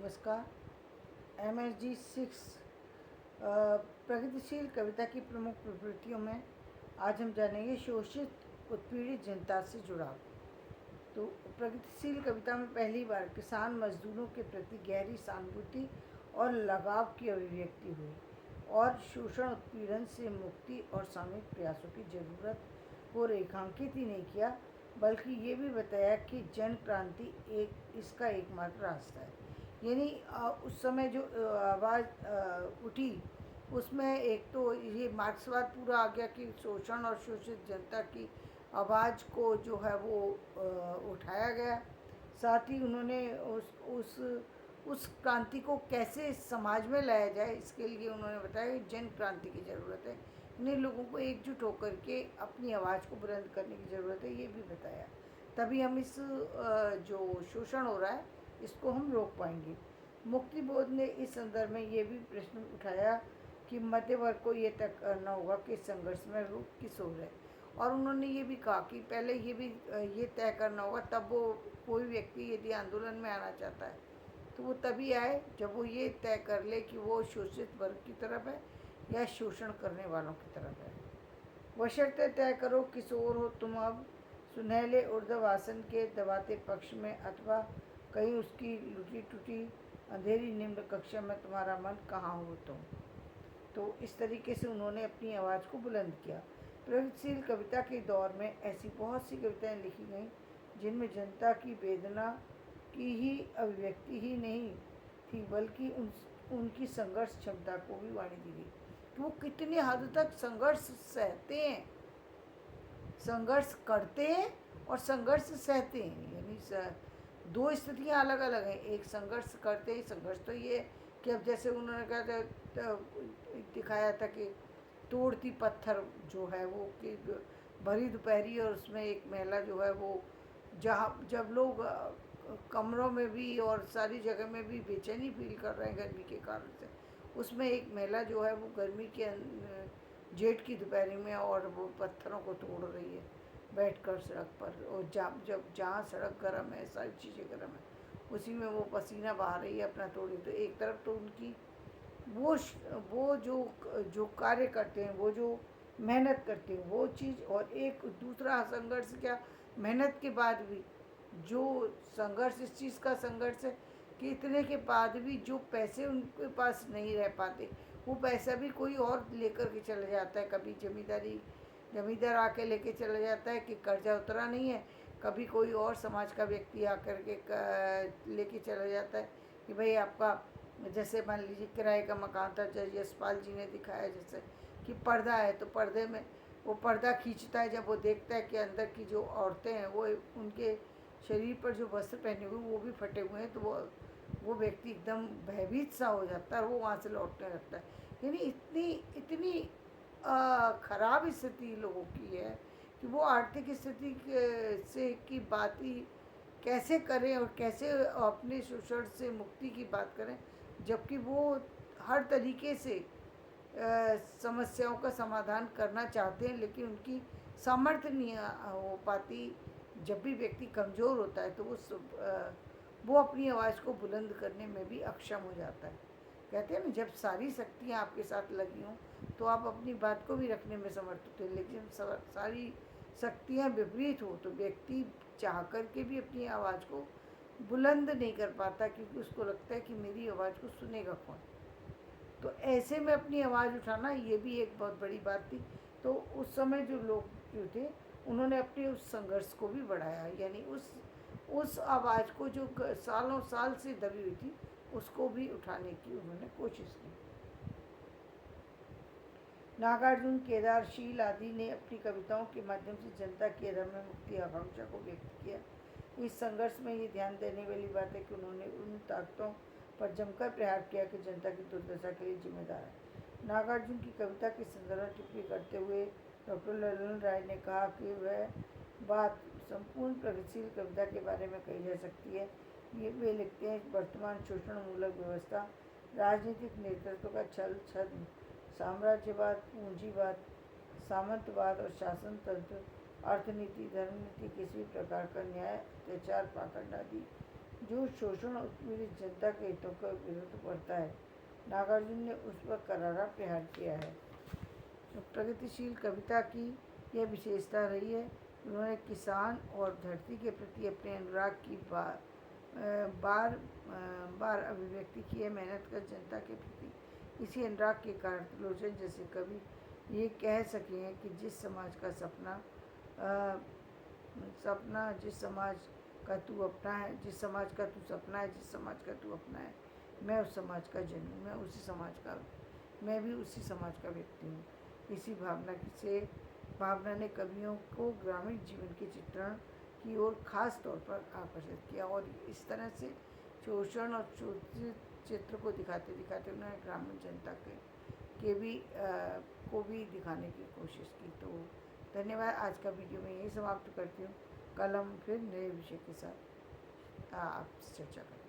नमस्कार। MSG 6 प्रगतिशील कविता की प्रमुख प्रवृत्तियों में आज हम जानेंगे शोषित उत्पीड़ित जनता से जुड़ाव। तो प्रगतिशील कविता में पहली बार किसान मजदूरों के प्रति गहरी सहानुभूति और लगाव की अभिव्यक्ति हुई और शोषण उत्पीड़न से मुक्ति और सामूहिक प्रयासों की जरूरत को रेखांकित ही नहीं किया, बल्कि ये भी बताया कि जन क्रांति इसका एकमात्र रास्ता है। यानी उस समय जो आवाज़ उठी उसमें एक तो ये मार्क्सवाद पूरा आ गया कि शोषण और शोषित जनता की आवाज़ को जो है वो उठाया गया। साथ ही उन्होंने उस क्रांति को कैसे समाज में लाया जाए, इसके लिए उन्होंने बताया कि जन क्रांति की ज़रूरत है। इन्हें लोगों को एकजुट होकर के अपनी आवाज़ को बुलंद करने की ज़रूरत है, ये भी बताया। तभी हम इस जो शोषण हो रहा है इसको हम रोक पाएंगे। मुक्ति बोध ने इस संदर्भ में ये भी प्रश्न उठाया कि मध्य वर्ग को ये तय करना होगा कि संघर्ष में वो किस ओर है, और उन्होंने ये भी कहा कि पहले ये तय करना होगा, तब वो कोई व्यक्ति यदि आंदोलन में आना चाहता है तो वो तभी आए जब वो ये तय कर ले कि वो शोषित वर्ग की तरफ है या शोषण करने वालों की तरफ है। बशर्ते तय करो किस ओर हो तुम अब, सुनहले ऊर्ध्वासन के दबाते पक्ष में, अथवा कहीं उसकी लुटी टूटी अंधेरी निम्न कक्षा में तुम्हारा मन कहाँ हो तुम। तो इस तरीके से उन्होंने अपनी आवाज़ को बुलंद किया। प्रगतिशील कविता के दौर में ऐसी बहुत सी कविताएं लिखी गईं जिनमें जनता की वेदना की ही अभिव्यक्ति ही नहीं थी, बल्कि उनकी संघर्ष क्षमता को भी वाणी दी गई कि वो कितनी हद तक संघर्ष सहते हैं, संघर्ष करते हैं और संघर्ष सहते हैं। यानी दो स्थितियाँ अलग अलग हैं। एक संघर्ष करते हैं, संघर्ष तो ये कि अब जैसे उन्होंने कहा था, दिखाया था कि तोड़ती पत्थर जो है वो कि भरी दोपहरी और उसमें एक महिला जो है वो जहाँ जब लोग कमरों में भी और सारी जगह में भी बेचैनी फील कर रहे हैं गर्मी के कारण से, उसमें एक महिला जो है वो गर्मी के जेठ की दोपहरी में और वो पत्थरों को तोड़ रही है बैठकर सड़क पर। और जहाँ सड़क गर्म है, सारी चीज़ें गर्म है, उसी में वो पसीना बहा रही है अपना तोड़ी। तो एक तरफ तो उनकी वो जो कार्य करते हैं, वो जो मेहनत करते हैं वो चीज़, और एक दूसरा संघर्ष क्या, मेहनत के बाद भी जो संघर्ष, इस चीज़ का संघर्ष है कि इतने के बाद भी जो पैसे उनके पास नहीं रह पाते, वो पैसा भी कोई और लेकर के चले जाता है। कभी जमींदार आके लेके चला जाता है कि कर्जा उतरा नहीं है, कभी कोई और समाज का व्यक्ति आकर के लेके चला जाता है कि भाई आपका, जैसे मान लीजिए किराए का मकान था, जज यशपाल जी ने दिखाया जैसे कि पर्दा है, तो पर्दे में वो पर्दा खींचता है, जब वो देखता है कि अंदर की जो औरतें हैं वो उनके शरीर पर जो वस्त्र पहने हुए वो भी फटे हुए हैं, तो वो व्यक्ति एकदम भयभीत सा हो जाता है और वो वहाँ से लौटने लगता है। यानी इतनी खराब स्थिति लोगों की है कि वो आर्थिक स्थिति से की बात ही कैसे करें और कैसे अपने शोषण से मुक्ति की बात करें, जबकि वो हर तरीके से समस्याओं का समाधान करना चाहते हैं, लेकिन उनकी सामर्थ्य नहीं हो पाती। जब भी व्यक्ति कमज़ोर होता है तो वो अपनी आवाज़ को बुलंद करने में भी अक्षम हो जाता है। कहते हैं ना, जब सारी शक्तियाँ आपके साथ लगी हों तो आप अपनी बात को भी रखने में समर्थ होते हैं, लेकिन सारी शक्तियाँ विपरीत हो तो व्यक्ति चाह कर के भी अपनी आवाज़ को बुलंद नहीं कर पाता, क्योंकि उसको लगता है कि मेरी आवाज़ को सुनेगा कौन। तो ऐसे में अपनी आवाज़ उठाना ये भी एक बहुत बड़ी बात थी। तो उस समय जो लोग जो थे उन्होंने अपने उस संघर्ष को भी बढ़ाया, यानी उस आवाज़ को जो सालों साल से दबी हुई थी उसको भी उठाने की उन्होंने कोशिश की। नागार्जुन, केदार, शील आदि ने अपनी कविताओं के माध्यम से जनता की अदम्य मुक्ति आकांक्षा को व्यक्त किया। इस संघर्ष में ये ध्यान देने वाली बात है कि उन्होंने उन ताकतों पर जमकर प्रहार किया कि जनता की दुर्दशा के लिए जिम्मेदार है। नागार्जुन की कविता के संदर्भ में टिप्पणी करते हुए डॉक्टर ललन राय ने कहा कि वह बात संपूर्ण प्रगतिशील कविता के बारे में कही जा सकती है। ये वे लिखते हैं, वर्तमान शोषणमूलक व्यवस्था, राजनीतिक नेतृत्व का छल छद्म, साम्राज्यवाद, पूंजीवाद, सामंतवाद और शासन तंत्र, अर्थनीति, धर्मनीति, किसी भी प्रकार का न्याय, अत्याचार, पाखंड आदि जो शोषण उत्पीड़ित जनता के हितों का विरोध करता है। नागार्जुन ने उस पर करारा प्रहार किया है। प्रगतिशील कविता की यह विशेषता रही है। उन्होंने किसान और धरती के प्रति अपने अनुराग की बार बार अभिव्यक्ति की है। मेहनत कर जनता के प्रति इसी अनुराग के कारण त्रिलोचन जैसे कवि ये कह सके हैं कि जिस समाज का जिस समाज का तू अपना है, जिस समाज का तू सपना है, जिस समाज का तू अपना है, मैं उस समाज का जन हूँ, मैं भी उसी समाज का व्यक्ति हूँ। इसी भावना ने कवियों को ग्रामीण जीवन के चित्रण की ओर खास तौर पर आकर्षित किया और इस तरह से शोषण और शोषित चित्र को दिखाते दिखाते उन्होंने ग्रामीण जनता को भी दिखाने की कोशिश की। तो धन्यवाद। आज का वीडियो मैं यही समाप्त करती हूँ। कल हम फिर नए विषय के साथ आपसे चर्चा करेंगे।